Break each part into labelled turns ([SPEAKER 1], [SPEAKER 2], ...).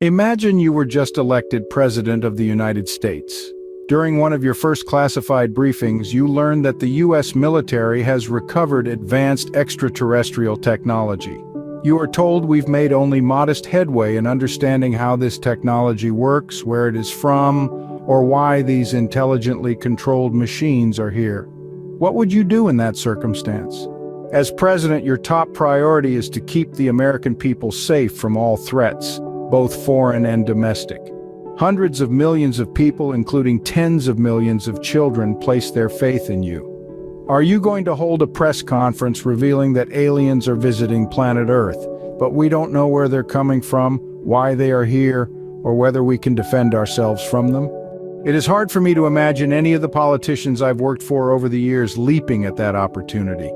[SPEAKER 1] Imagine you were just elected President of the United States. During one of your first classified briefings, you learned that the U.S. military has recovered advanced extraterrestrial technology. You are told we've made only modest headway in understanding how this technology works, where it is from, or why these intelligently controlled machines are here. What would you do in that circumstance? As president, your top priority is to keep the American people safe from all threats, both foreign and domestic. Hundreds of millions of people, including tens of millions of children, place their faith in you. Are you going to hold a press conference revealing that aliens are visiting planet Earth, but we don't know where they're coming from, why they are here, or whether we can defend ourselves from them? It is hard for me to imagine any of the politicians I've worked for over the years leaping at that opportunity.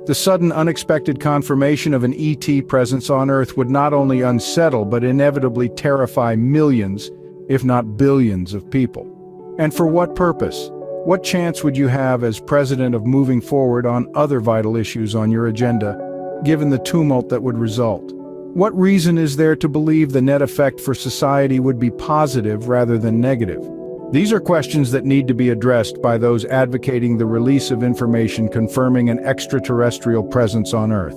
[SPEAKER 1] The sudden, unexpected confirmation of an ET presence on Earth would not only unsettle but inevitably terrify millions, if not billions, of people. And for what purpose? What chance would you have as president of moving forward on other vital issues on your agenda, given the tumult that would result? What reason is there to believe the net effect for society would be positive rather than negative? These are questions that need to be addressed by those advocating the release of information confirming an extraterrestrial presence on Earth.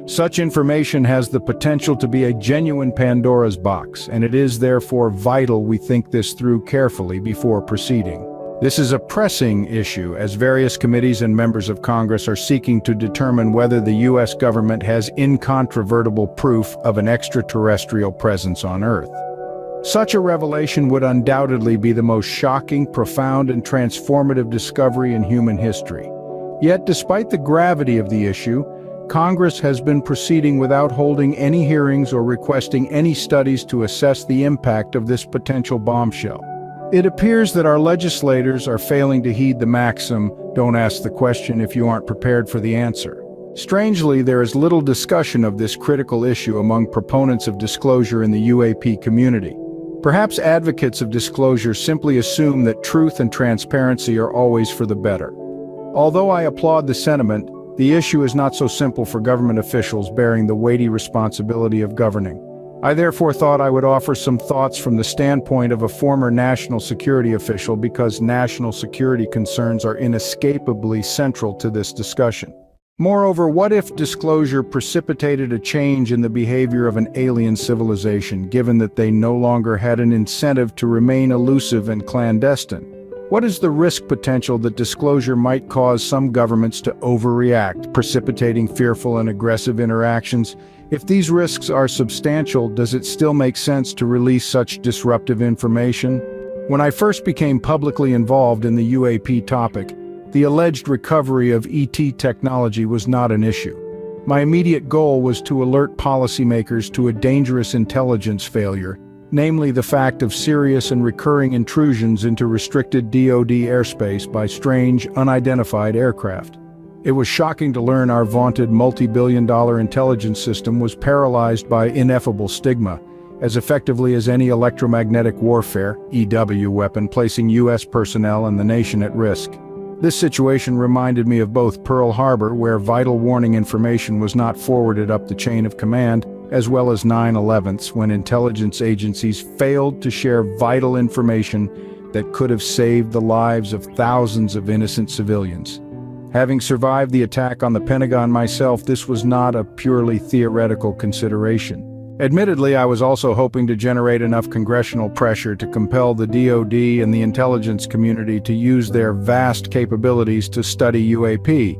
[SPEAKER 1] Such information has the potential to be a genuine Pandora's box, and it is therefore vital we think this through carefully before proceeding. This is a pressing issue, as various committees and members of Congress are seeking to determine whether the U.S. government has incontrovertible proof of an extraterrestrial presence on Earth. Such a revelation would undoubtedly be the most shocking, profound, and transformative discovery in human history. Yet, despite the gravity of the issue, Congress has been proceeding without holding any hearings or requesting any studies to assess the impact of this potential bombshell. It appears that our legislators are failing to heed the maxim, "Don't ask the question if you aren't prepared for the answer." Strangely, there is little discussion of this critical issue among proponents of disclosure in the UAP community. Perhaps advocates of disclosure simply assume that truth and transparency are always for the better. Although I applaud the sentiment, the issue is not so simple for government officials bearing the weighty responsibility of governing. I therefore thought I would offer some thoughts from the standpoint of a former national security official, because national security concerns are inescapably central to this discussion. Moreover, what if disclosure precipitated a change in the behavior of an alien civilization, given that they no longer had an incentive to remain elusive and clandestine? What is the risk potential that disclosure might cause some governments to overreact, precipitating fearful and aggressive interactions? If these risks are substantial, does it still make sense to release such disruptive information? When I first became publicly involved in the UAP topic, the alleged recovery of ET technology was not an issue. My immediate goal was to alert policymakers to a dangerous intelligence failure, namely the fact of serious and recurring intrusions into restricted DoD airspace by strange, unidentified aircraft. It was shocking to learn our vaunted multi-billion-dollar intelligence system was paralyzed by ineffable stigma, as effectively as any electromagnetic warfare (EW) weapon, placing U.S. personnel and the nation at risk. This situation reminded me of both Pearl Harbor, where vital warning information was not forwarded up the chain of command, as well as 9/11s, when intelligence agencies failed to share vital information that could have saved the lives of thousands of innocent civilians. Having survived the attack on the Pentagon myself, this was not a purely theoretical consideration. Admittedly, I was also hoping to generate enough congressional pressure to compel the DoD and the intelligence community to use their vast capabilities to study UAP.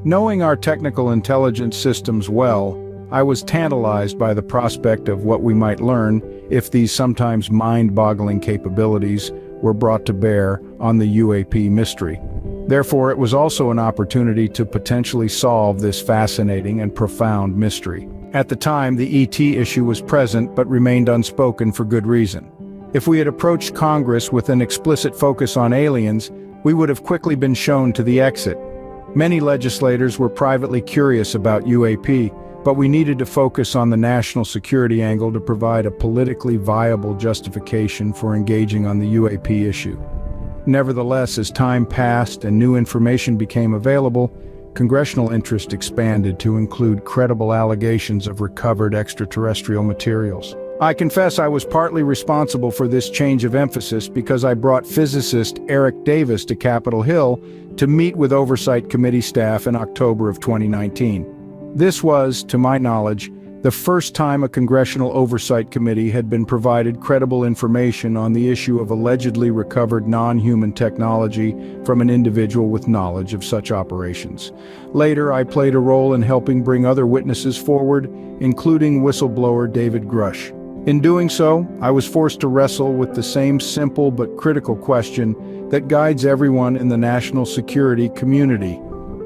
[SPEAKER 1] Knowing our technical intelligence systems well, I was tantalized by the prospect of what we might learn if these sometimes mind-boggling capabilities were brought to bear on the UAP mystery. Therefore, it was also an opportunity to potentially solve this fascinating and profound mystery. At the time, the ET issue was present but remained unspoken for good reason. If we had approached Congress with an explicit focus on aliens, we would have quickly been shown to the exit. Many legislators were privately curious about UAP, but we needed to focus on the national security angle to provide a politically viable justification for engaging on the UAP issue. Nevertheless, as time passed and new information became available, congressional interest expanded to include credible allegations of recovered extraterrestrial materials. I confess I was partly responsible for this change of emphasis because I brought physicist Eric Davis to Capitol Hill to meet with Oversight Committee staff in October of 2019. This was, to my knowledge, the first time a Congressional Oversight Committee had been provided credible information on the issue of allegedly recovered non-human technology from an individual with knowledge of such operations. Later, I played a role in helping bring other witnesses forward, including whistleblower David Grush. In doing so, I was forced to wrestle with the same simple but critical question that guides everyone in the national security community.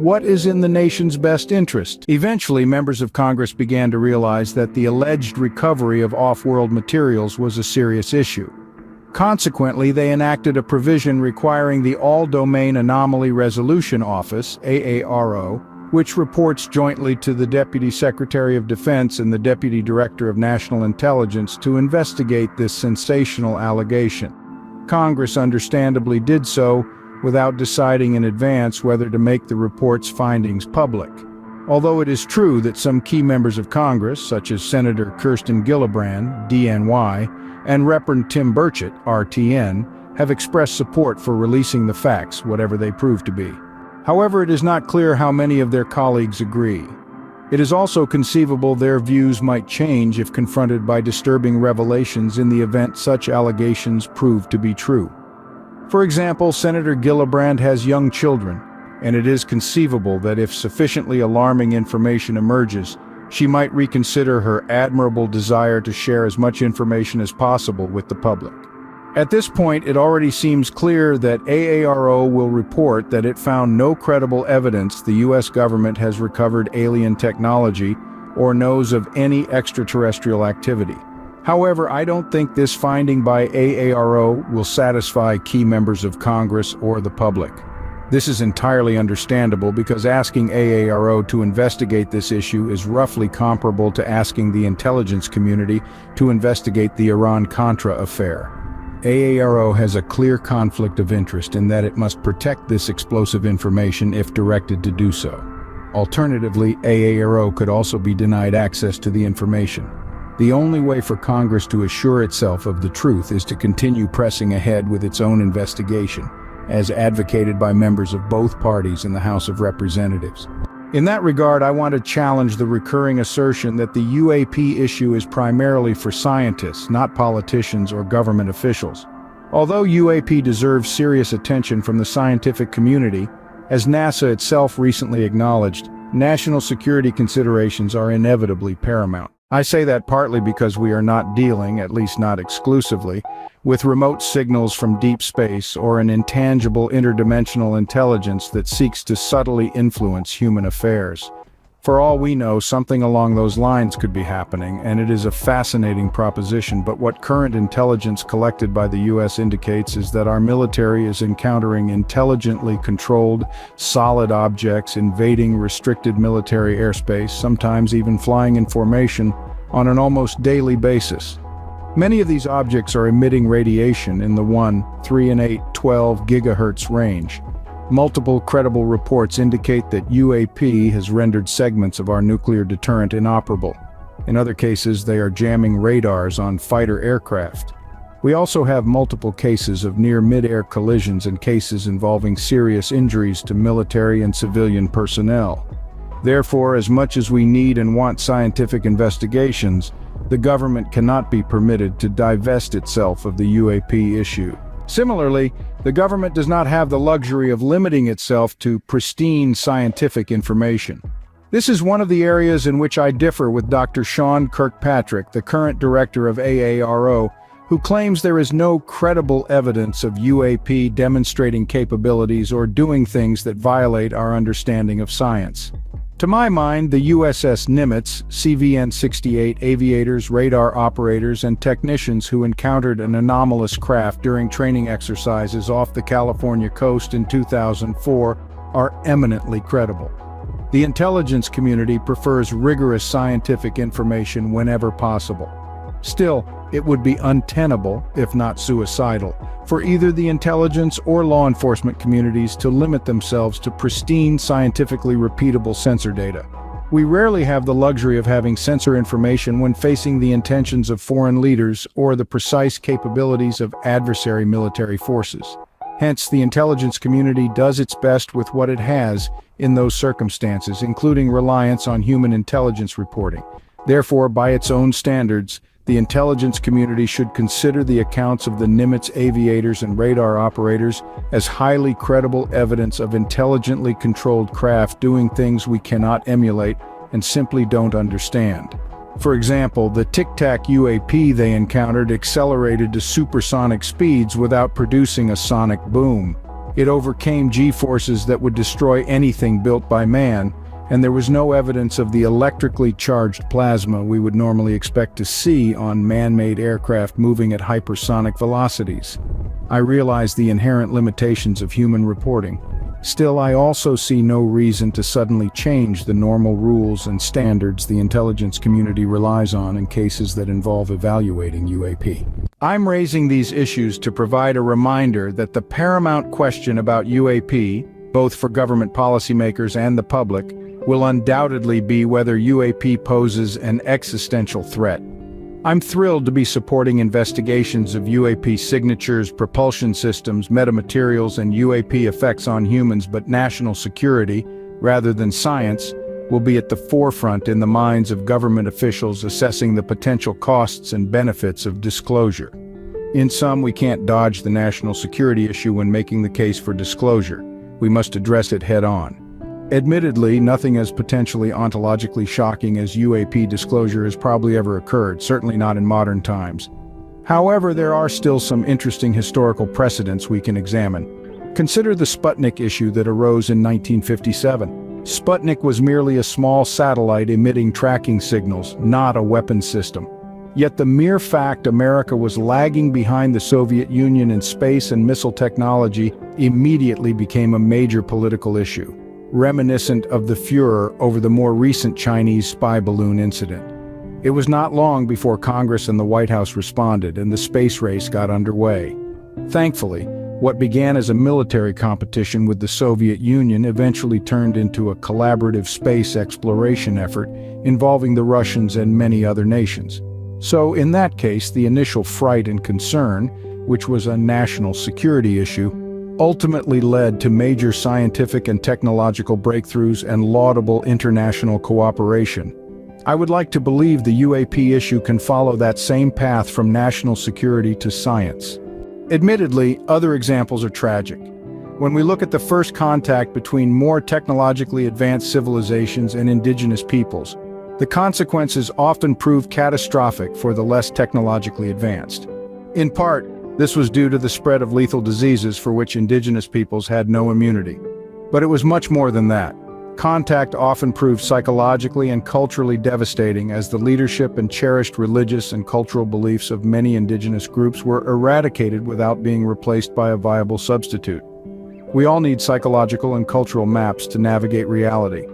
[SPEAKER 1] What is in the nation's best interest? Eventually, members of Congress began to realize that the alleged recovery of off-world materials was a serious issue. Consequently, they enacted a provision requiring the All-Domain Anomaly Resolution Office, AARO, which reports jointly to the Deputy Secretary of Defense and the Deputy Director of National Intelligence to investigate this sensational allegation. Congress understandably did so without deciding in advance whether to make the report's findings public. Although it is true that some key members of Congress, such as Senator Kirsten Gillibrand, DNY, and Reverend Tim Burchett, RTN, have expressed support for releasing the facts, whatever they prove to be. However, it is not clear how many of their colleagues agree. It is also conceivable their views might change if confronted by disturbing revelations in the event such allegations prove to be true. For example, Senator Gillibrand has young children, and it is conceivable that if sufficiently alarming information emerges, she might reconsider her admirable desire to share as much information as possible with the public. At this point, it already seems clear that AARO will report that it found no credible evidence the U.S. government has recovered alien technology or knows of any extraterrestrial activity. However, I don't think this finding by AARO will satisfy key members of Congress or the public. This is entirely understandable because asking AARO to investigate this issue is roughly comparable to asking the intelligence community to investigate the Iran-Contra affair. AARO has a clear conflict of interest in that it must protect this explosive information if directed to do so. Alternatively, AARO could also be denied access to the information. The only way for Congress to assure itself of the truth is to continue pressing ahead with its own investigation, as advocated by members of both parties in the House of Representatives. In that regard, I want to challenge the recurring assertion that the UAP issue is primarily for scientists, not politicians or government officials. Although UAP deserves serious attention from the scientific community, as NASA itself recently acknowledged, national security considerations are inevitably paramount. I say that partly because we are not dealing, at least not exclusively, with remote signals from deep space or an intangible interdimensional intelligence that seeks to subtly influence human affairs. For all we know, something along those lines could be happening, and it is a fascinating proposition, but what current intelligence collected by the U.S. indicates is that our military is encountering intelligently controlled, solid objects invading restricted military airspace, sometimes even flying in formation, on an almost daily basis. Many of these objects are emitting radiation in the 1, 3 and 8, 12 gigahertz range. Multiple credible reports indicate that UAP has rendered segments of our nuclear deterrent inoperable. In other cases, they are jamming radars on fighter aircraft. We also have multiple cases of near mid-air collisions and cases involving serious injuries to military and civilian personnel. Therefore, as much as we need and want scientific investigations, the government cannot be permitted to divest itself of the UAP issue. Similarly, the government does not have the luxury of limiting itself to pristine scientific information. This is one of the areas in which I differ with Dr. Sean Kirkpatrick, the current director of AARO, who claims there is no credible evidence of UAP demonstrating capabilities or doing things that violate our understanding of science. To my mind, the USS Nimitz, CVN-68 aviators, radar operators, and technicians who encountered an anomalous craft during training exercises off the California coast in 2004 are eminently credible. The intelligence community prefers rigorous scientific information whenever possible. Still, it would be untenable, if not suicidal, for either the intelligence or law enforcement communities to limit themselves to pristine, scientifically repeatable sensor data. We rarely have the luxury of having censor information when facing the intentions of foreign leaders or the precise capabilities of adversary military forces. Hence, the intelligence community does its best with what it has in those circumstances, including reliance on human intelligence reporting. Therefore, by its own standards, the intelligence community should consider the accounts of the Nimitz aviators and radar operators as highly credible evidence of intelligently controlled craft doing things we cannot emulate and simply don't understand. For example, the Tic Tac UAP they encountered accelerated to supersonic speeds without producing a sonic boom. It overcame G-forces that would destroy anything built by man, and there was no evidence of the electrically charged plasma we would normally expect to see on man-made aircraft moving at hypersonic velocities. I realize the inherent limitations of human reporting. Still, I also see no reason to suddenly change the normal rules and standards the intelligence community relies on in cases that involve evaluating UAP. I'm raising these issues to provide a reminder that the paramount question about UAP, both for government policymakers and the public, will undoubtedly be whether UAP poses an existential threat. I'm thrilled to be supporting investigations of UAP signatures, propulsion systems, metamaterials, and UAP effects on humans, but national security, rather than science, will be at the forefront in the minds of government officials assessing the potential costs and benefits of disclosure. In sum, we can't dodge the national security issue when making the case for disclosure. We must address it head-on. Admittedly, nothing as potentially ontologically shocking as UAP disclosure has probably ever occurred, certainly not in modern times. However, there are still some interesting historical precedents we can examine. Consider the Sputnik issue that arose in 1957. Sputnik was merely a small satellite emitting tracking signals, not a weapons system. Yet the mere fact America was lagging behind the Soviet Union in space and missile technology immediately became a major political issue, reminiscent of the furor over the more recent Chinese spy balloon incident. It was not long before Congress and the White House responded and the space race got underway. Thankfully, what began as a military competition with the Soviet Union eventually turned into a collaborative space exploration effort involving the Russians and many other nations. So, in that case, the initial fright and concern, which was a national security issue, ultimately led to major scientific and technological breakthroughs and laudable international cooperation. I would like to believe the UAP issue can follow that same path from national security to science. Admittedly, other examples are tragic. When we look at the first contact between more technologically advanced civilizations and indigenous peoples, the consequences often prove catastrophic for the less technologically advanced. In part, this was due to the spread of lethal diseases for which indigenous peoples had no immunity. But it was much more than that. Contact often proved psychologically and culturally devastating as the leadership and cherished religious and cultural beliefs of many indigenous groups were eradicated without being replaced by a viable substitute. We all need psychological and cultural maps to navigate reality.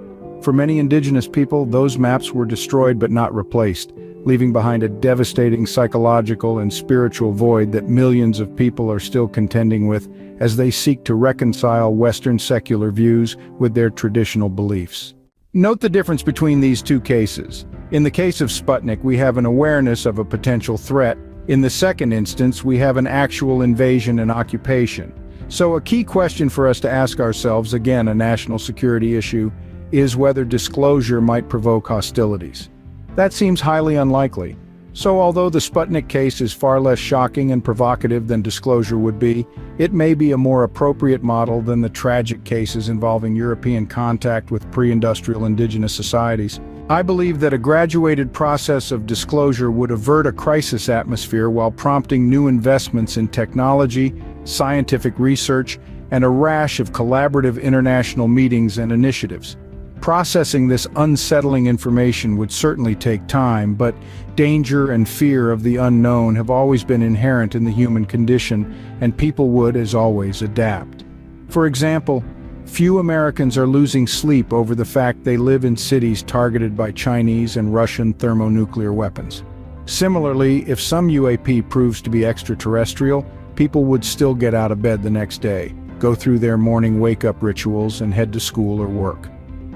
[SPEAKER 1] For many indigenous people, those maps were destroyed but not replaced, leaving behind a devastating psychological and spiritual void that millions of people are still contending with as they seek to reconcile Western secular views with their traditional beliefs. Note the difference between these two cases. In the case of Sputnik, we have an awareness of a potential threat. In the second instance, we have an actual invasion and occupation. So a key question for us to ask ourselves, again a national security issue, is whether disclosure might provoke hostilities. That seems highly unlikely. So although the Sputnik case is far less shocking and provocative than disclosure would be, it may be a more appropriate model than the tragic cases involving European contact with pre-industrial indigenous societies. I believe that a graduated process of disclosure would avert a crisis atmosphere while prompting new investments in technology, scientific research, and a rash of collaborative international meetings and initiatives. Processing this unsettling information would certainly take time, but danger and fear of the unknown have always been inherent in the human condition, and people would, as always, adapt. For example, few Americans are losing sleep over the fact they live in cities targeted by Chinese and Russian thermonuclear weapons. Similarly, if some UAP proves to be extraterrestrial, people would still get out of bed the next day, go through their morning wake-up rituals, and head to school or work.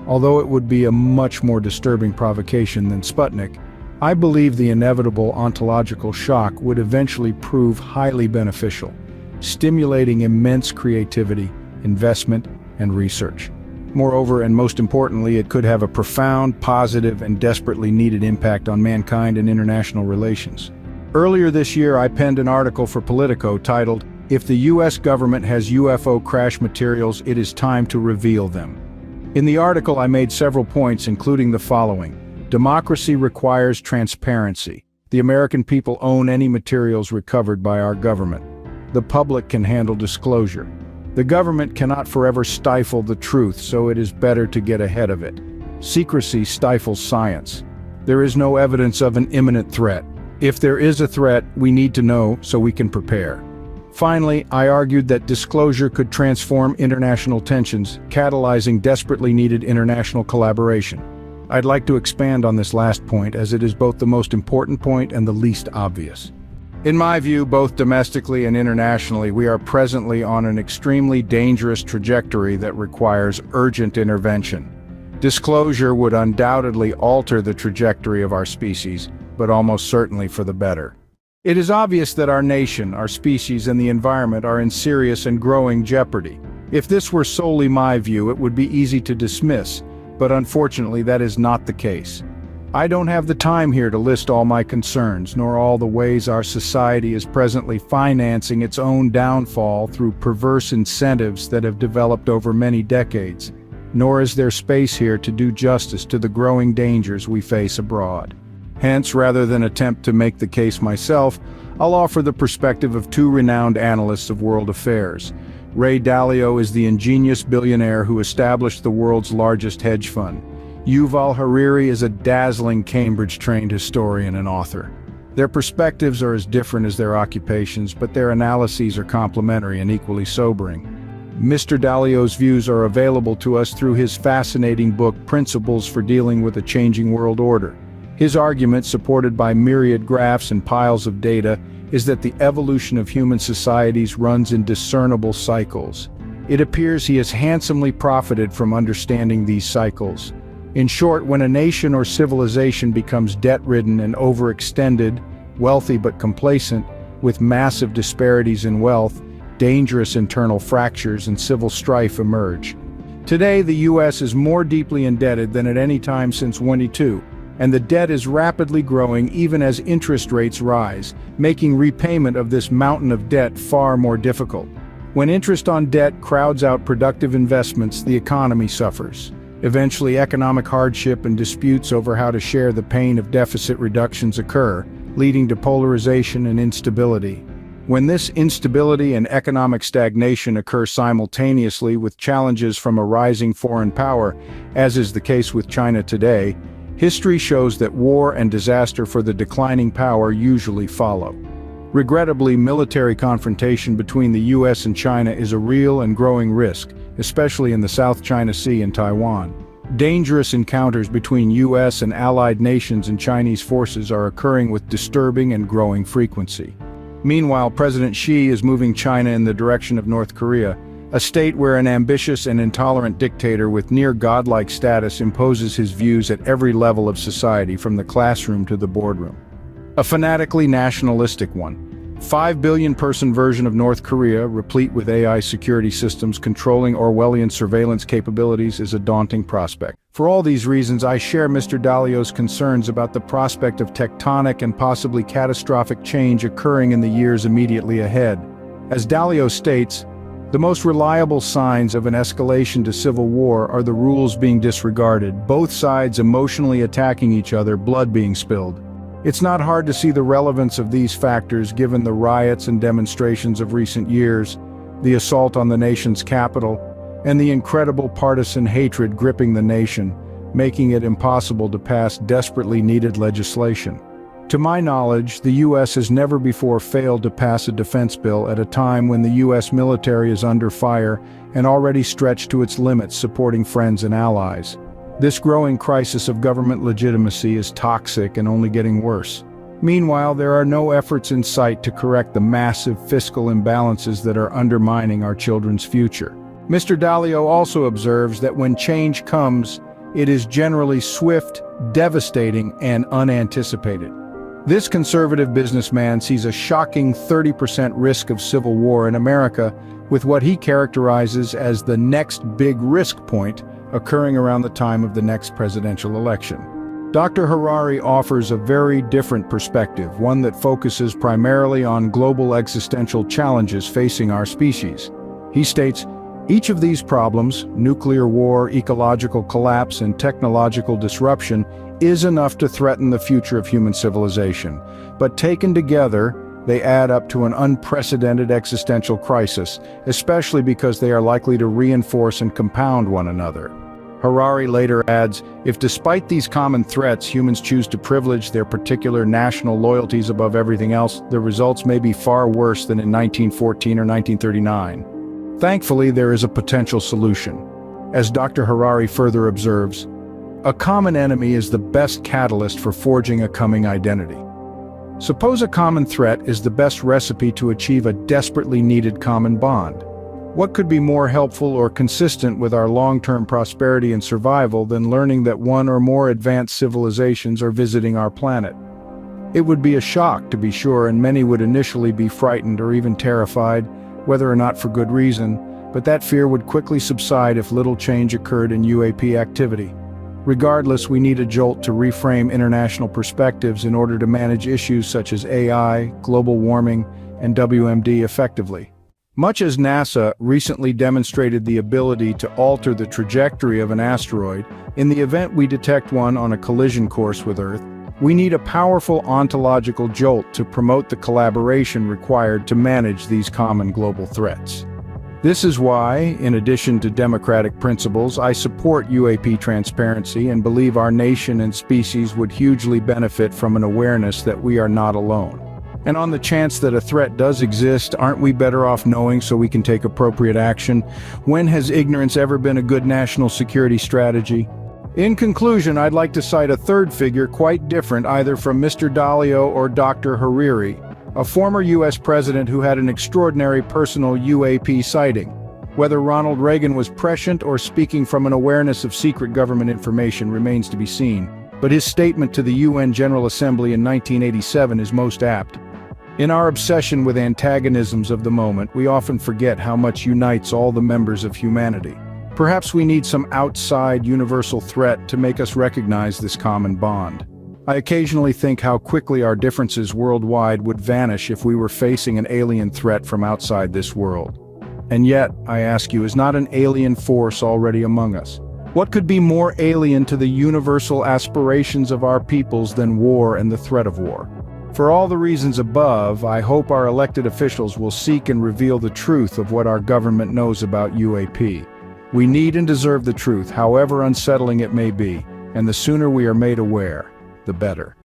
[SPEAKER 1] Although it would be a much more disturbing provocation than Sputnik, I believe the inevitable ontological shock would eventually prove highly beneficial, stimulating immense creativity, investment, and research. Moreover, and most importantly, it could have a profound, positive, and desperately needed impact on mankind and international relations. Earlier this year, I penned an article for Politico titled, "If the US government has UFO crash materials, it is time to reveal them." In the article, I made several points, including the following. Democracy requires transparency. The American people own any materials recovered by our government. The public can handle disclosure. The government cannot forever stifle the truth, so it is better to get ahead of it. Secrecy stifles science. There is no evidence of an imminent threat. If there is a threat, we need to know so we can prepare. Finally, I argued that disclosure could transform international tensions, catalyzing desperately needed international collaboration. I'd like to expand on this last point, as it is both the most important point and the least obvious. In my view, both domestically and internationally, we are presently on an extremely dangerous trajectory that requires urgent intervention. Disclosure would undoubtedly alter the trajectory of our species, but almost certainly for the better. It is obvious that our nation, our species, and the environment are in serious and growing jeopardy. If this were solely my view, it would be easy to dismiss, but unfortunately that is not the case. I don't have the time here to list all my concerns, nor all the ways our society is presently financing its own downfall through perverse incentives that have developed over many decades, nor is there space here to do justice to the growing dangers we face abroad. Hence, rather than attempt to make the case myself, I'll offer the perspective of two renowned analysts of world affairs. Ray Dalio is the ingenious billionaire who established the world's largest hedge fund. Yuval Harari is a dazzling Cambridge-trained historian and author. Their perspectives are as different as their occupations, but their analyses are complementary and equally sobering. Mr. Dalio's views are available to us through his fascinating book, Principles for Dealing with a Changing World Order. His argument, supported by myriad graphs and piles of data, is that the evolution of human societies runs in discernible cycles. It appears he has handsomely profited from understanding these cycles. In short, when a nation or civilization becomes debt-ridden and overextended, wealthy but complacent, with massive disparities in wealth, dangerous internal fractures and civil strife emerge. Today, the U.S. is more deeply indebted than at any time since 1922. And the debt is rapidly growing even as interest rates rise, making repayment of this mountain of debt far more difficult. When interest on debt crowds out productive investments, the economy suffers. Eventually, economic hardship and disputes over how to share the pain of deficit reductions occur, leading to polarization and instability. When this instability and economic stagnation occur simultaneously with challenges from a rising foreign power, as is the case with China today, history shows that war and disaster for the declining power usually follow. Regrettably, military confrontation between the US and China is a real and growing risk, especially in the South China Sea and Taiwan. Dangerous encounters between US and allied nations and Chinese forces are occurring with disturbing and growing frequency. Meanwhile, President Xi is moving China in the direction of North Korea, a state where an ambitious and intolerant dictator with near godlike status imposes his views at every level of society, from the classroom to the boardroom. A fanatically nationalistic one. 5 billion-person version of North Korea, replete with AI security systems controlling Orwellian surveillance capabilities, is a daunting prospect. For all these reasons, I share Mr. Dalio's concerns about the prospect of tectonic and possibly catastrophic change occurring in the years immediately ahead. As Dalio states, the most reliable signs of an escalation to civil war are the rules being disregarded, both sides emotionally attacking each other, blood being spilled. It's not hard to see the relevance of these factors given the riots and demonstrations of recent years, the assault on the nation's capital, and the incredible partisan hatred gripping the nation, making it impossible to pass desperately needed legislation. To my knowledge, the U.S. has never before failed to pass a defense bill at a time when the U.S. military is under fire and already stretched to its limits supporting friends and allies. This growing crisis of government legitimacy is toxic and only getting worse. Meanwhile, there are no efforts in sight to correct the massive fiscal imbalances that are undermining our children's future. Mr. Dalio also observes that when change comes, it is generally swift, devastating, and unanticipated. This conservative businessman sees a shocking 30% risk of civil war in America, with what he characterizes as the next big risk point occurring around the time of the next presidential election. Dr. Harari offers a very different perspective, one that focuses primarily on global existential challenges facing our species. He states, each of these problems, nuclear war, ecological collapse, and technological disruption, is enough to threaten the future of human civilization. But taken together, they add up to an unprecedented existential crisis, especially because they are likely to reinforce and compound one another. Harari later adds, if despite these common threats humans choose to privilege their particular national loyalties above everything else, the results may be far worse than in 1914 or 1939. Thankfully, there is a potential solution. As Dr. Harari further observes, a common enemy is the best catalyst for forging a coming identity. Suppose a common threat is the best recipe to achieve a desperately needed common bond. What could be more helpful or consistent with our long-term prosperity and survival than learning that one or more advanced civilizations are visiting our planet? It would be a shock, to be sure, and many would initially be frightened or even terrified, whether or not for good reason, but that fear would quickly subside if little change occurred in UAP activity. Regardless, we need a jolt to reframe international perspectives in order to manage issues such as AI, global warming, and WMD effectively. Much as NASA recently demonstrated the ability to alter the trajectory of an asteroid, in the event we detect one on a collision course with Earth, we need a powerful ontological jolt to promote the collaboration required to manage these common global threats. This is why, in addition to democratic principles, I support UAP transparency and believe our nation and species would hugely benefit from an awareness that we are not alone. And on the chance that a threat does exist, aren't we better off knowing so we can take appropriate action? When has ignorance ever been a good national security strategy? In conclusion, I'd like to cite a third figure quite different either from Mr. Dalio or Dr. Hariri, a former U.S. president who had an extraordinary personal UAP sighting. Whether Ronald Reagan was prescient or speaking from an awareness of secret government information remains to be seen, but his statement to the UN General Assembly in 1987 is most apt. In our obsession with antagonisms of the moment, we often forget how much unites all the members of humanity. Perhaps we need some outside universal threat to make us recognize this common bond. I occasionally think how quickly our differences worldwide would vanish if we were facing an alien threat from outside this world. And yet, I ask you, is not an alien force already among us? What could be more alien to the universal aspirations of our peoples than war and the threat of war? For all the reasons above, I hope our elected officials will seek and reveal the truth of what our government knows about UAP. We need and deserve the truth, however unsettling it may be, and the sooner we are made aware, the better.